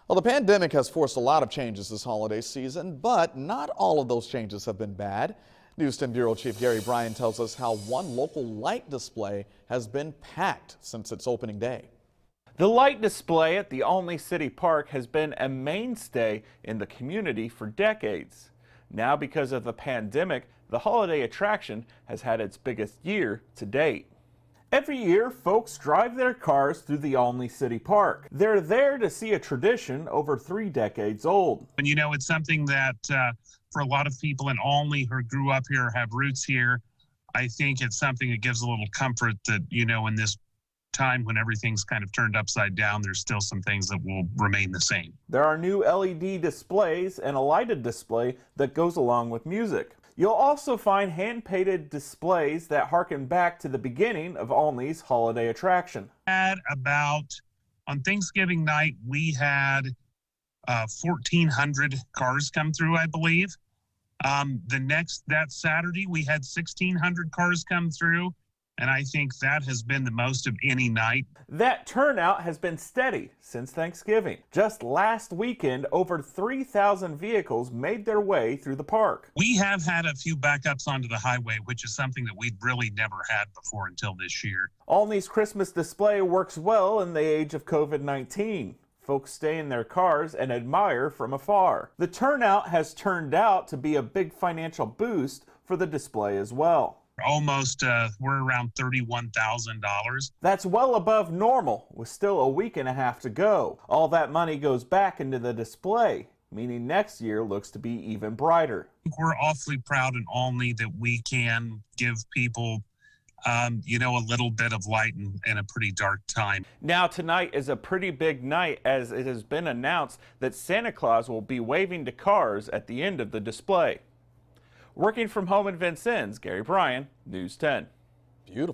Well, the pandemic has forced a lot of changes this holiday season, but not all of those changes have been bad. News 10 Bureau Chief Gary Bryan tells us how one local light display has been packed since its opening day. The light display at the Olney City Park has been a mainstay in the community for decades. Now, because of the pandemic, the holiday attraction has had its biggest year to date. Every year, folks drive their cars through the Olney City Park. They're there to see a tradition over 3 decades old. And you know, it's something that for a lot of people in Olney who grew up here, have roots here, I think it's something that gives a little comfort that, you know, in this time when everything's kind of turned upside down, there's still some things that will remain the same. There are new LED displays and a lighted display that goes along with music. You'll also find hand-painted displays that harken back to the beginning of Olney's holiday attraction. On Thanksgiving night, we had 1,400 cars come through, I believe. That Saturday, we had 1,600 cars come through. And I think that has been the most of any night. That turnout has been steady since Thanksgiving. Just last weekend, over 3,000 vehicles made their way through the park. We have had a few backups onto the highway, which is something that we'd really never had before until this year. Olney's Christmas display works well in the age of COVID-19. Folks stay in their cars and admire from afar. The turnout has turned out to be a big financial boost for the display as well. We're around $31,000. That's well above normal, with still a week and a half to go. All that money goes back into the display, meaning next year looks to be even brighter. We're awfully proud in Olney that we can give people, you know, a little bit of light in a pretty dark time. Now tonight is a pretty big night, as it has been announced that Santa Claus will be waving to cars at the end of the display. Working from home in Vincennes, Gary Bryan, News 10. Beautiful.